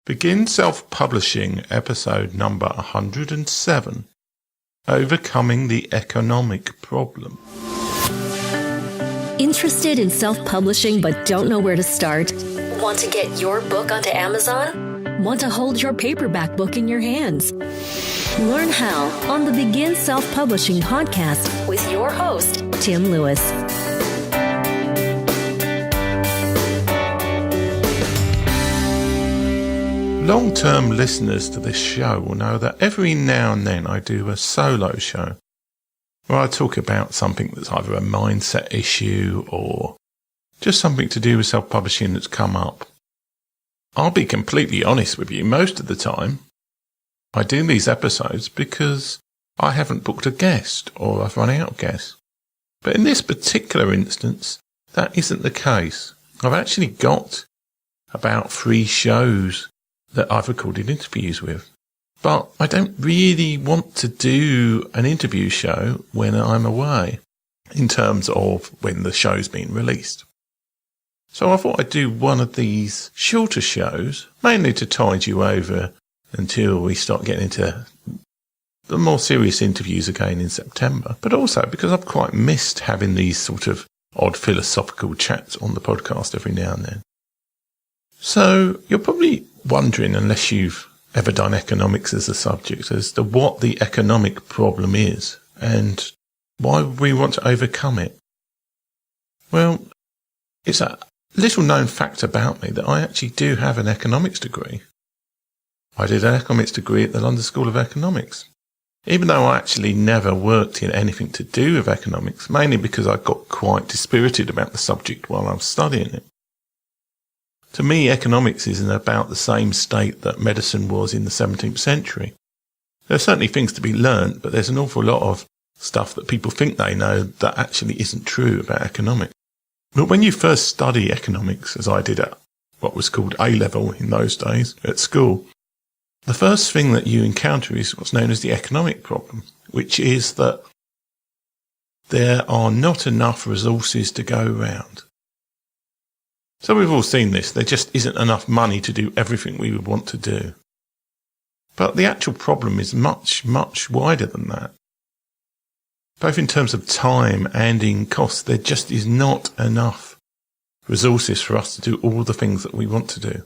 Begin Self-Publishing, episode number 107, Overcoming the Economic Problem. Interested in self-publishing but don't know where to start? Want to get your book onto Amazon? Want to hold your paperback book in your hands? Learn how on the Begin Self-Publishing podcast with your host, Tim Lewis. Long-term listeners to this show will know that every now and then I do a solo show where I talk about something that's either a mindset issue or just something to do with self-publishing that's come up. I'll be completely honest with you, most of the time I do these episodes because I haven't booked a guest or I've run out of guests. But in this particular instance, that isn't the case. I've actually got about 3 shows that I've recorded interviews with. But I don't really want to do an interview show when I'm away, in terms of when the show's been released. So I thought I'd do one of these shorter shows, mainly to tide you over until we start getting into the more serious interviews again in September, but also because I've quite missed having these sort of odd philosophical chats on the podcast every now and then. So you're probably wondering, unless you've ever done economics as a subject, as to what the economic problem is and why we want to overcome it. Well, it's a little known fact about me that I actually do have an economics degree. I did an economics degree at the London School of Economics, even though I actually never worked in anything to do with economics, mainly because I got quite dispirited about the subject while I was studying it. To me, economics is in about the same state that medicine was in the 17th century. There are certainly things to be learnt, but there's an awful lot of stuff that people think they know that actually isn't true about economics. But when you first study economics, as I did at what was called A-level in those days at school, the first thing that you encounter is what's known as the economic problem, which is that there are not enough resources to go around. So we've all seen this. There just isn't enough money to do everything we would want to do. But the actual problem is much, much wider than that. Both in terms of time and in cost, there just is not enough resources for us to do all the things that we want to do.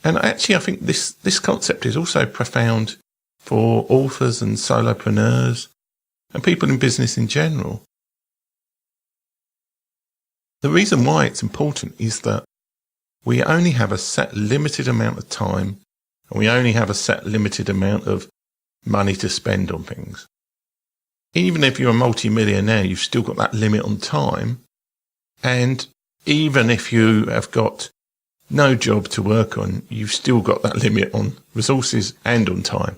And actually, I think this concept is also profound for authors and solopreneurs and people in business in general. The reason why it's important is that we only have a set limited amount of time and we only have a set limited amount of money to spend on things. Even if you're a multi-millionaire, you've still got that limit on time. And even if you have got no job to work on, you've still got that limit on resources and on time.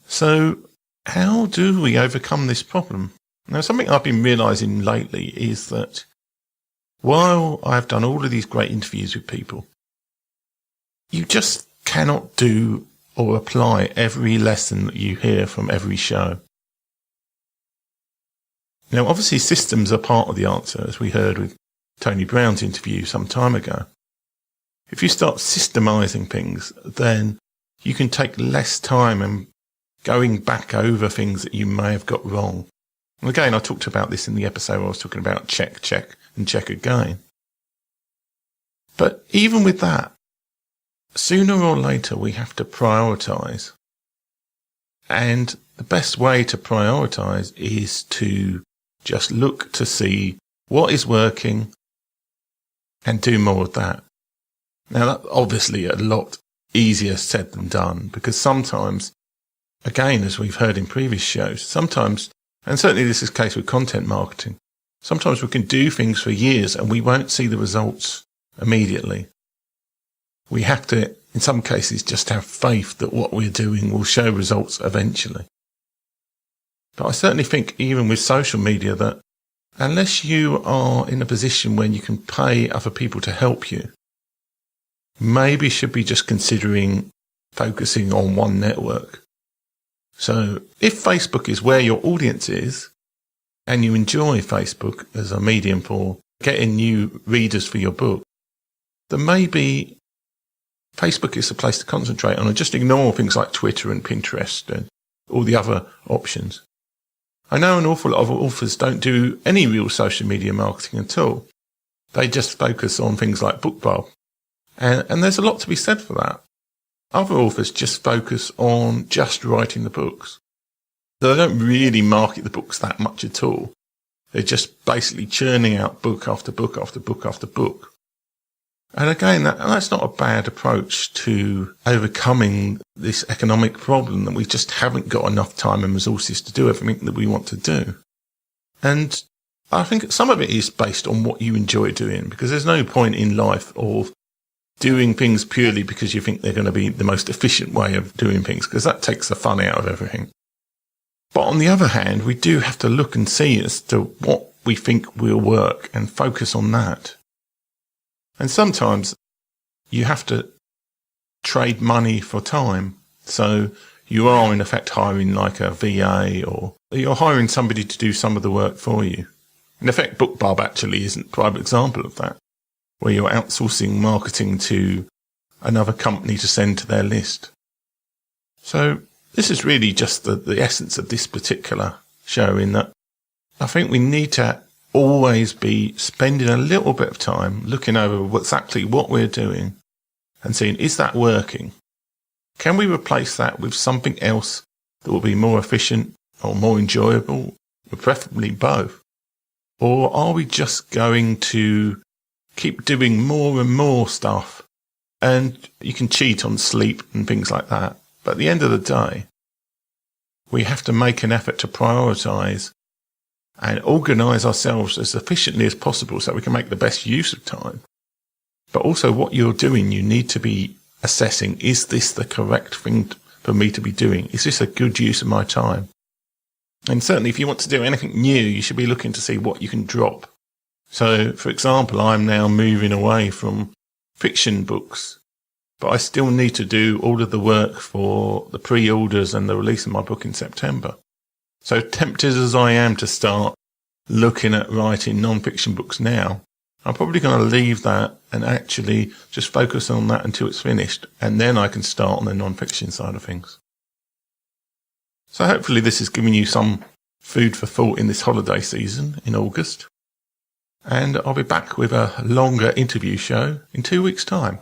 So how do we overcome this problem? Now, something I've been realizing lately is that while I've done all of these great interviews with people, you just cannot do or apply every lesson that you hear from every show. Now, obviously, systems are part of the answer, as we heard with Tony Brown's interview some time ago. If you start systemizing things, then you can take less time and going back over things that you may have got wrong. And again, I talked about this in the episode where I was talking about check, and check again. But even with that, sooner or later we have to prioritise. And the best way to prioritise is to just look to see what is working and do more of that. Now, that's obviously a lot easier said than done, because sometimes, again, as we've heard in previous shows, sometimes, and certainly this is the case with content marketing, sometimes we can do things for years and we won't see the results immediately. We have to, in some cases, just have faith that what we're doing will show results eventually. But I certainly think even with social media that unless you are in a position where you can pay other people to help you, maybe should be just considering focusing on one network. So if Facebook is where your audience is, and you enjoy Facebook as a medium for getting new readers for your book, then maybe Facebook is the place to concentrate on, and just ignore things like Twitter and Pinterest and all the other options. I know an awful lot of authors don't do any real social media marketing at all. They just focus on things like BookBub. And there's a lot to be said for that. Other authors just focus on just writing the books. They don't really market the books that much at all. They're just basically churning out book after book after book after book. And again, that's not a bad approach to overcoming this economic problem that we just haven't got enough time and resources to do everything that we want to do. And I think some of it is based on what you enjoy doing, because there's no point in life of doing things purely because you think they're going to be the most efficient way of doing things, because that takes the fun out of everything. But on the other hand, we do have to look and see as to what we think will work and focus on that. And sometimes you have to trade money for time. So you are in effect hiring like a VA, or you're hiring somebody to do some of the work for you. In effect, BookBub actually isn't a prime example of that, where you're outsourcing marketing to another company to send to their list. So this is really just the essence of this particular show, in that I think we need to always be spending a little bit of time looking over exactly what we're doing and seeing, is that working? Can we replace that with something else that will be more efficient or more enjoyable, or preferably both? Or are we just going to keep doing more and more stuff? And you can cheat on sleep and things like that. But at the end of the day, we have to make an effort to prioritise and organise ourselves as efficiently as possible so we can make the best use of time. But also what you're doing, you need to be assessing, is this the correct thing for me to be doing? Is this a good use of my time? And certainly if you want to do anything new, you should be looking to see what you can drop. So, for example, I'm now moving away from fiction books, but I still need to do all of the work for the pre-orders and the release of my book in September. So tempted as I am to start looking at writing non-fiction books now, I'm probably going to leave that and actually just focus on that until it's finished, and then I can start on the non-fiction side of things. So hopefully this has given you some food for thought in this holiday season in August. And I'll be back with a longer interview show in 2 weeks' time.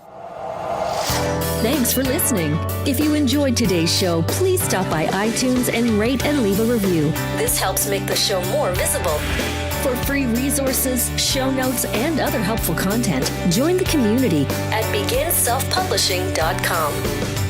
Thanks for listening. If you enjoyed today's show, please stop by iTunes and rate and leave a review. This helps make the show more visible. For free resources, show notes, and other helpful content, join the community at beginselfpublishing.com.